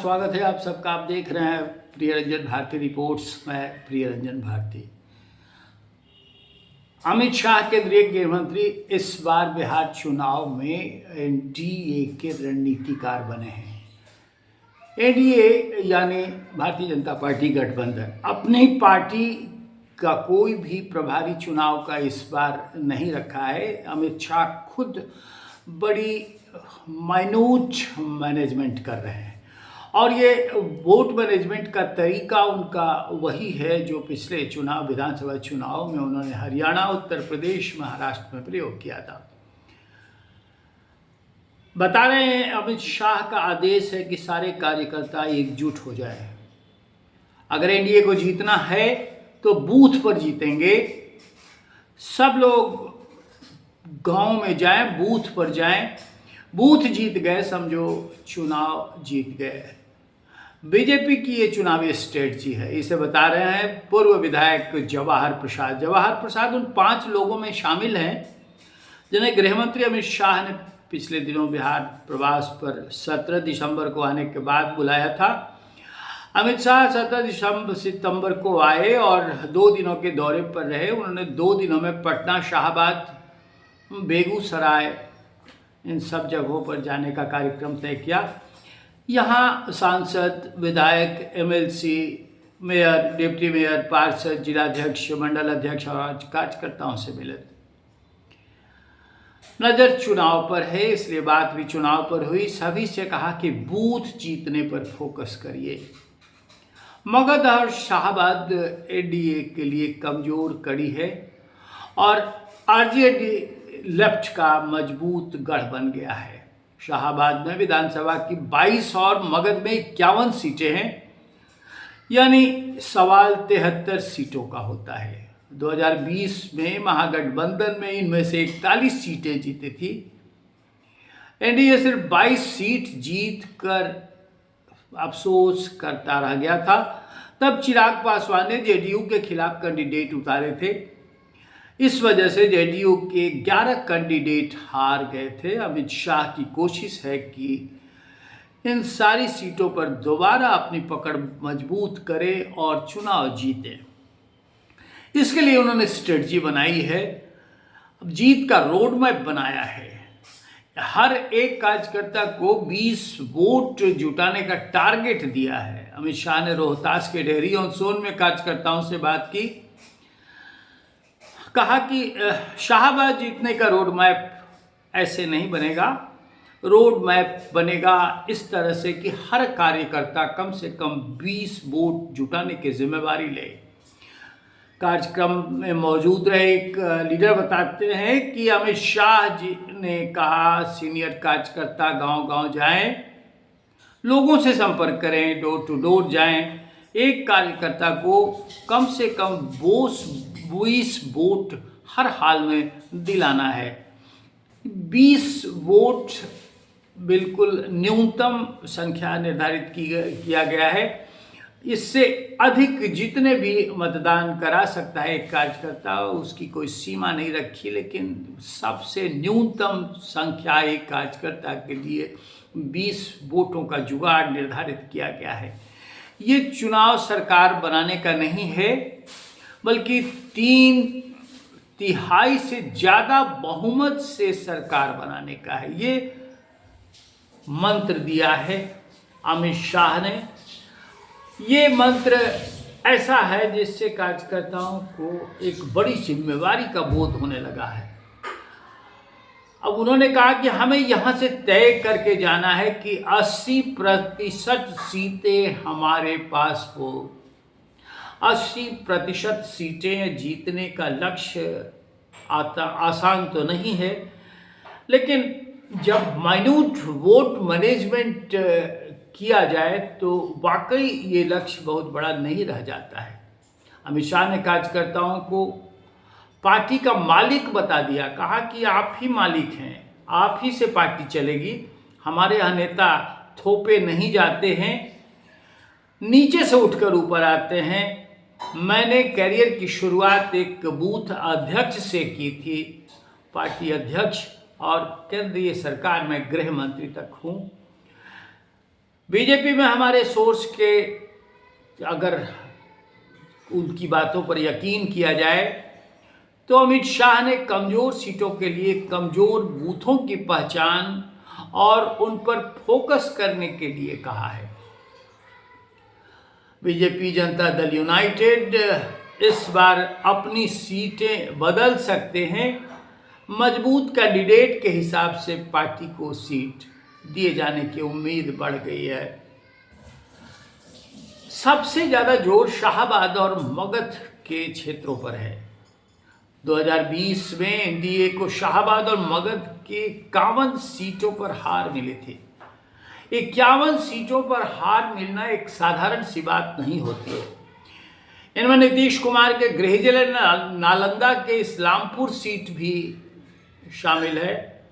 स्वागत है आप सबका। आप देख रहे हैं प्रिय रंजन भारती रिपोर्ट्स। मैं प्रिय रंजन भारती। अमित शाह केंद्रीय गृह मंत्री इस बार बिहार चुनाव में एनडीए के रणनीतिकार बने हैं। एनडीए यानी भारतीय जनता पार्टी गठबंधन अपनी पार्टी का कोई भी प्रभारी चुनाव का इस बार नहीं रखा है। अमित शाह खुद बड़ी माइन्यूट मैनेजमेंट कर रहे हैं और ये वोट मैनेजमेंट का तरीका उनका वही है जो पिछले चुनाव विधानसभा चुनाव में उन्होंने हरियाणा, उत्तर प्रदेश, महाराष्ट्र में प्रयोग किया था। बता रहे हैं अमित शाह का आदेश है कि सारे कार्यकर्ता एकजुट हो जाए। अगर एनडीए को जीतना है तो बूथ पर जीतेंगे। सब लोग गांव में जाएं, बूथ पर जाएं। बूथ जीत गए समझो चुनाव जीत गए। बीजेपी की ये चुनावी स्ट्रेटजी है। इसे बता रहे हैं पूर्व विधायक जवाहर प्रसाद। जवाहर प्रसाद उन 5 लोगों में शामिल हैं जिन्हें गृह मंत्री अमित शाह ने पिछले दिनों बिहार प्रवास पर 17 दिसंबर को आने के बाद बुलाया था। अमित शाह 17 सितंबर को आए और 2 दिनों के दौरे पर रहे। उन्होंने 2 दिनों में पटना, शाहबाद, बेगूसराय इन सब जगहों पर जाने का कार्यक्रम तय किया। यहाँ सांसद, विधायक, एमएलसी, मेयर, डिप्टी मेयर, पार्षद, जिलाध्यक्ष, मंडल अध्यक्ष और कार्यकर्ताओं से मिले। नजर चुनाव पर है इसलिए बात भी चुनाव पर हुई। सभी से कहा कि बूथ जीतने पर फोकस करिए। मगध और शाहबाद एनडीए के लिए कमजोर कड़ी है और आरजेडी लेफ्ट का मजबूत गढ़ बन गया है। शाहबाद में विधानसभा की 22 और मगध में 51 सीटें हैं, यानी सवाल 73 सीटों का होता है। 2020 में महागठबंधन में इनमें से 41 सीटें जीती थी। एनडीए सिर्फ 22 सीट जीत कर अफसोस करता रह गया था। तब चिराग पासवान ने जेडीयू के खिलाफ कैंडिडेट उतारे थे। इस वजह से जेडीयू के 11 कैंडिडेट हार गए थे। अमित शाह की कोशिश है कि इन सारी सीटों पर दोबारा अपनी पकड़ मजबूत करें और चुनाव जीतें। इसके लिए उन्होंने स्ट्रेटजी बनाई है, जीत का रोड मैप बनाया है। हर एक कार्यकर्ता को 20 वोट जुटाने का टारगेट दिया है। अमित शाह ने रोहतास के डेहरी ऑन सोन में कार्यकर्ताओं से बात की। कहा कि शाहबाद जीतने का रोड मैप ऐसे नहीं बनेगा। रोड मैप बनेगा इस तरह से कि हर कार्यकर्ता कम से कम 20 वोट जुटाने की जिम्मेवारी ले। कार्यक्रम में मौजूद रहे एक लीडर बताते हैं कि अमित शाह जी ने कहा सीनियर कार्यकर्ता गांव-गांव जाएं, लोगों से संपर्क करें, डोर टू डोर जाएं। एक कार्यकर्ता को कम से कम 20 वोट हर हाल में दिलाना है। 20 वोट बिल्कुल न्यूनतम संख्या निर्धारित किया गया है। इससे अधिक जितने भी मतदान करा सकता है एक कार्यकर्ता, उसकी कोई सीमा नहीं रखी, लेकिन सबसे न्यूनतम संख्या एक कार्यकर्ता के लिए 20 वोटों का जुगाड़ निर्धारित किया गया है। ये चुनाव सरकार बनाने का नहीं है, बल्कि 3/3 से ज़्यादा बहुमत से सरकार बनाने का है। ये मंत्र दिया है अमित शाह ने। ये मंत्र ऐसा है जिससे कार्यकर्ताओं को एक बड़ी जिम्मेवारी का बोध होने लगा है। अब उन्होंने कहा कि हमें यहाँ से तय करके जाना है कि 80% सीटें हमारे पास हो। 80% सीटें जीतने का लक्ष्य आसान तो नहीं है, लेकिन जब माइन्यूट वोट मैनेजमेंट किया जाए तो वाकई ये लक्ष्य बहुत बड़ा नहीं रह जाता है। अमित शाह ने कार्यकर्ताओं को पार्टी का मालिक बता दिया। कहा कि आप ही मालिक हैं, आप ही से पार्टी चलेगी। हमारे यहाँ नेता थोपे नहीं जाते हैं, नीचे से उठकर ऊपर आते हैं। मैंने करियर की शुरुआत एक बूथ अध्यक्ष से की थी, पार्टी अध्यक्ष, और केंद्रीय सरकार में गृह मंत्री तक हूँ। बीजेपी में हमारे सोर्स के अगर उनकी बातों पर यकीन किया जाए तो अमित शाह ने कमजोर सीटों के लिए कमजोर बूथों की पहचान और उन पर फोकस करने के लिए कहा है। बीजेपी जनता दल यूनाइटेड इस बार अपनी सीटें बदल सकते हैं। मजबूत कैंडिडेट के हिसाब से पार्टी को सीट दिए जाने की उम्मीद बढ़ गई है। सबसे ज्यादा जोर शाहबाद और मगध के क्षेत्रों पर है। 2020 में एनडीए को शाहबाद और मगध के 51 सीटों पर हार मिले थे। 51 सीटों पर हार मिलना एक साधारण सी बात नहीं होती है। इनमें नीतीश कुमार के गृह जिले नालंदा के इस्लामपुर सीट भी शामिल है।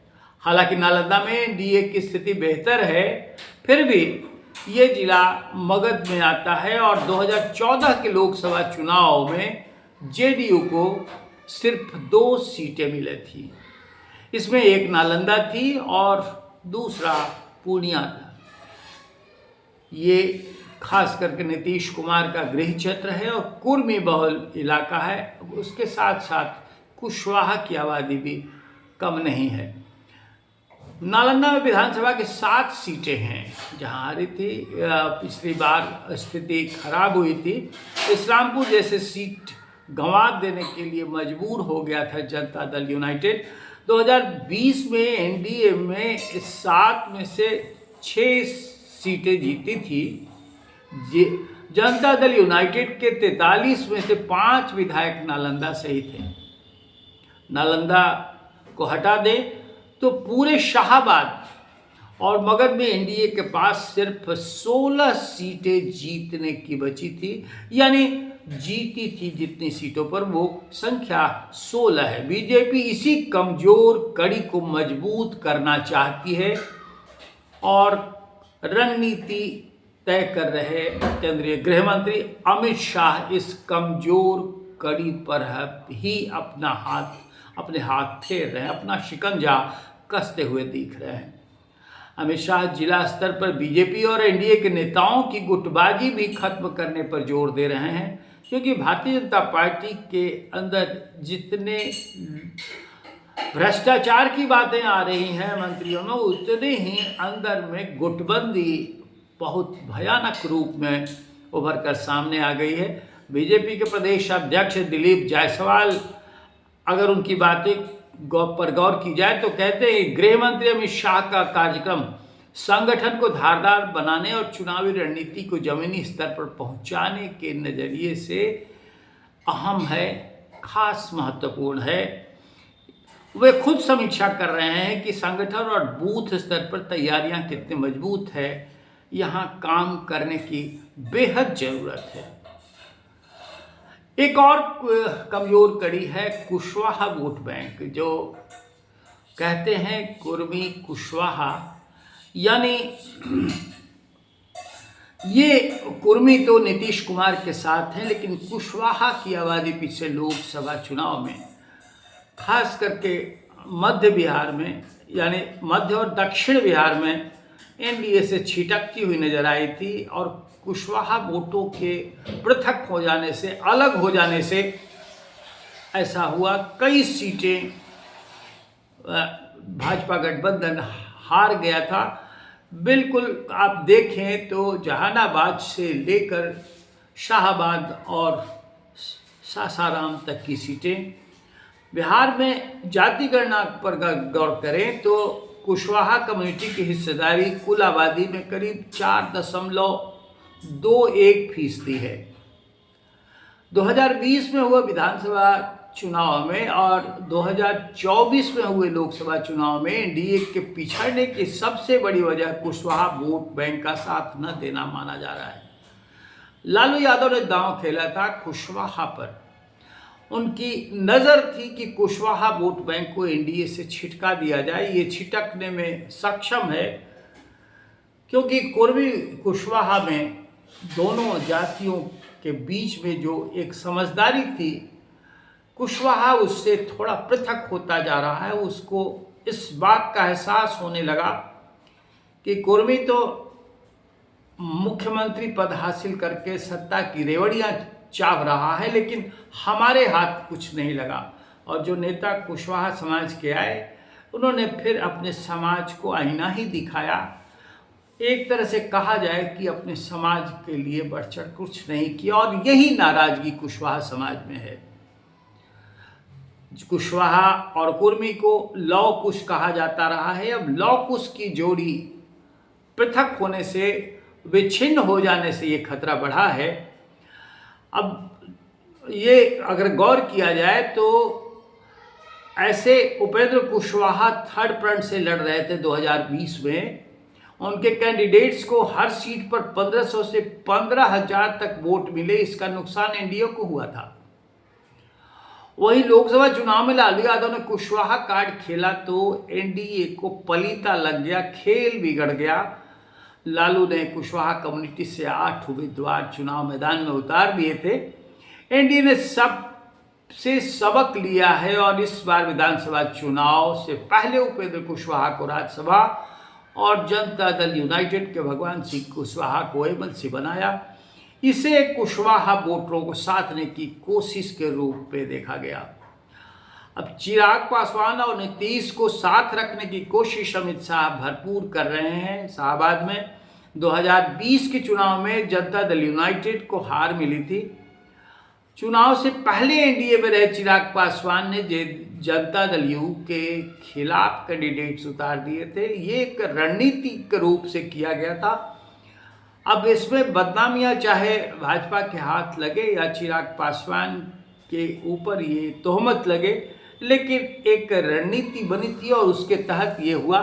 हालांकि नालंदा में एनडीए की स्थिति बेहतर है, फिर भी ये जिला मगध में आता है और 2014 के लोकसभा चुनाव में जेडीयू को सिर्फ 2 सीटें मिली थी। इसमें एक नालंदा थी और दूसरा पूर्णिया था। ये खास करके नीतीश कुमार का गृह क्षेत्र है और कुर्मी बहुल इलाका है। उसके साथ साथ कुशवाहा की आबादी भी कम नहीं है। नालंदा में विधानसभा की 7 सीटें हैं जहां हारी थी। पिछली बार स्थिति खराब हुई थी। इस्लामपुर जैसे सीट गंवा देने के लिए मजबूर हो गया था जनता दल यूनाइटेड। 2020 में एनडीए में 7 में से 6 सीटें जीती थी। जनता दल यूनाइटेड के 43 में से 5 विधायक नालंदा से ही थे। नालंदा को हटा दें तो पूरे शाहबाद और मगध में एनडीए के पास सिर्फ 16 सीटें जीतने की बची थी, यानी जीती थी जितनी सीटों पर वो संख्या 16 है। बीजेपी इसी कमजोर कड़ी को मजबूत करना चाहती है और रणनीति तय कर रहे केंद्रीय गृह मंत्री अमित शाह इस कमजोर कड़ी पर ही अपने हाथ फेर रहे हैं, अपना शिकंजा कसते हुए दिख रहे हैं। अमित शाह जिला स्तर पर बीजेपी और एनडीए के नेताओं की गुटबाजी भी खत्म करने पर जोर दे रहे हैं, क्योंकि भारतीय जनता पार्टी के अंदर जितने भ्रष्टाचार की बातें आ रही हैं मंत्रियों में, उतने ही अंदर में गुटबंदी बहुत भयानक रूप में उभर कर सामने आ गई है। बीजेपी के प्रदेश अध्यक्ष दिलीप जायसवाल, अगर उनकी बातें पर गौर की जाए तो कहते हैं गृह मंत्री अमित शाह का कार्यक्रम संगठन को धारदार बनाने और चुनावी रणनीति को जमीनी स्तर पर पहुंचाने के नजरिए से अहम है, खास महत्वपूर्ण है। वे खुद समीक्षा कर रहे हैं कि संगठन और बूथ स्तर पर तैयारियां कितनी मजबूत है। यहाँ काम करने की बेहद जरूरत है। एक और कमजोर कड़ी है कुशवाहा वोट बैंक, जो कहते हैं कुर्मी कुशवाहा, यानी ये कुर्मी तो नीतीश कुमार के साथ है, लेकिन कुशवाहा की आबादी पिछले लोकसभा चुनाव में खास करके मध्य बिहार में, यानी मध्य और दक्षिण बिहार में एनडीए से छिटकती हुई नजर आई थी और कुशवाहा वोटों के पृथक हो जाने से, अलग हो जाने से ऐसा हुआ कई सीटें भाजपा गठबंधन हार गया था। बिल्कुल आप देखें तो जहानाबाद से लेकर शाहबाद और सासाराम तक की सीटें, बिहार में जाति गणना पर गौर करें तो कुशवाहा कम्युनिटी की हिस्सेदारी कुल आबादी में करीब 4.21% है। 2020 में हुए विधानसभा चुनाव में और 2024 में हुए लोकसभा चुनाव में एनडीए के पिछड़ने की सबसे बड़ी वजह कुशवाहा वोट बैंक का साथ न देना माना जा रहा है। लालू यादव ने दांव खेला था कुशवाहा पर। उनकी नज़र थी कि कुशवाहा वोट बैंक को एनडीए से छिटका दिया जाए। ये छिटकने में सक्षम है, क्योंकि कुर्मी कुशवाहा में दोनों जातियों के बीच में जो एक समझदारी थी, कुशवाहा उससे थोड़ा पृथक होता जा रहा है। उसको इस बात का एहसास होने लगा कि कुर्मी तो मुख्यमंत्री पद हासिल करके सत्ता की रेवड़ियां चाव रहा है, लेकिन हमारे हाथ कुछ नहीं लगा। और जो नेता कुशवाहा समाज के आए, उन्होंने फिर अपने समाज को आईना ही दिखाया। एक तरह से कहा जाए कि अपने समाज के लिए बढ़ चढ़ कुछ नहीं किया, और यही नाराजगी कुशवाहा समाज में है। कुशवाहा और कुर्मी को लौ कुश कहा जाता रहा है। अब लौ कुश की जोड़ी पृथक होने से, विच्छिन्न हो जाने से ये खतरा बढ़ा है। अब ये अगर गौर किया जाए तो ऐसे उपेंद्र कुशवाहा थर्ड फ्रंट से लड़ रहे थे 2020 में। उनके कैंडिडेट्स को हर सीट पर 1500 से 15,000 तक वोट मिले। इसका नुकसान एनडीए को हुआ था। वही लोकसभा चुनाव में लालू यादव ने कुशवाहा कार्ड खेला तो एनडीए को पलीता लग गया, खेल बिगड़ गया। लालू ने कुशवाहा कम्युनिटी से 8 उम्मीदवार चुनाव मैदान में उतार दिए थे। एनडीए ने सबसे सबक लिया है और इस बार विधानसभा चुनाव से पहले उपेंद्र कुशवाहा को राज्यसभा और जनता दल यूनाइटेड के भगवान सिंह कुशवाहा को एमएलसी बनाया। इसे कुशवाहा वोटरों को साधने की कोशिश के रूप में देखा गया। अब चिराग पासवान और नीतीश को साथ रखने की कोशिश अमित शाह भरपूर कर रहे हैं। शाहबाद में 2020 के चुनाव में जनता दल यूनाइटेड को हार मिली थी। चुनाव से पहले एनडीए में रहे चिराग पासवान ने जनता दल यू के खिलाफ कैंडिडेट्स उतार दिए थे। ये एक रणनीतिक रूप से किया गया था। अब इसमें बदनामियां चाहे भाजपा के हाथ लगे या चिराग पासवान के ऊपर ये तोहमत लगे, लेकिन एक रणनीति बनी थी और उसके तहत ये हुआ।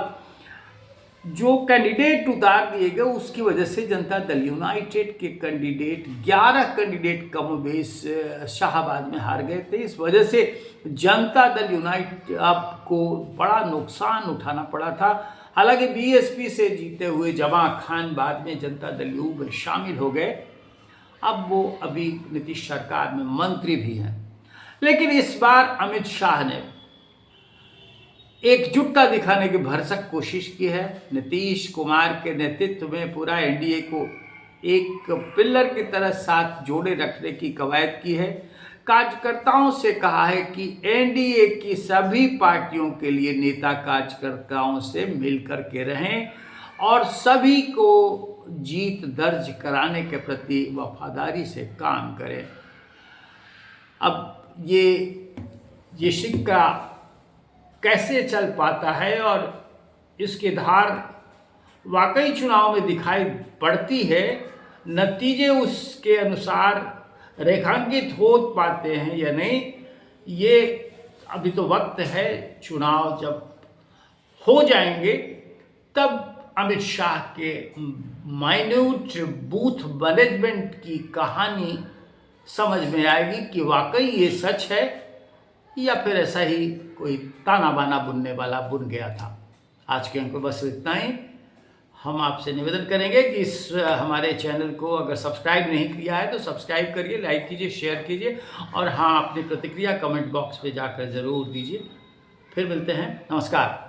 जो कैंडिडेट उतार दिए गए उसकी वजह से जनता दल यूनाइटेड के कैंडिडेट 11 कैंडिडेट कमोबेश शाहबाद में हार गए थे। इस वजह से जनता दल यूनाइटेड को बड़ा नुकसान उठाना पड़ा था। हालांकि बीएसपी से जीते हुए जमां खान बाद में जनता दल यू में शामिल हो गए। अब वो अभी नीतीश सरकार में मंत्री भी हैं। लेकिन इस बार अमित शाह ने एकजुटता दिखाने की भरसक कोशिश की है। नीतीश कुमार के नेतृत्व में पूरा एनडीए को एक पिलर की तरह साथ जोड़े रखने की कवायद की है। कार्यकर्ताओं से कहा है कि एनडीए की सभी पार्टियों के लिए नेता कार्यकर्ताओं से मिलकर के रहें और सभी को जीत दर्ज कराने के प्रति वफादारी से काम करें। अब ये सिक्का कैसे चल पाता है और इसकी धार वाकई चुनाव में दिखाई पड़ती है, नतीजे उसके अनुसार रेखांकित हो पाते हैं या नहीं, ये अभी तो वक्त है। चुनाव जब हो जाएंगे तब अमित शाह के माइन्यूट बूथ मैनेजमेंट की कहानी समझ में आएगी कि वाकई ये सच है या फिर ऐसा ही कोई ताना बाना बुनने वाला बुन गया था। आज के अंक में बस इतना ही। हम आपसे निवेदन करेंगे कि इस हमारे चैनल को अगर सब्सक्राइब नहीं किया है तो सब्सक्राइब करिए, लाइक कीजिए, शेयर कीजिए और हाँ, अपनी प्रतिक्रिया कमेंट बॉक्स पे जाकर ज़रूर दीजिए। फिर मिलते हैं। नमस्कार।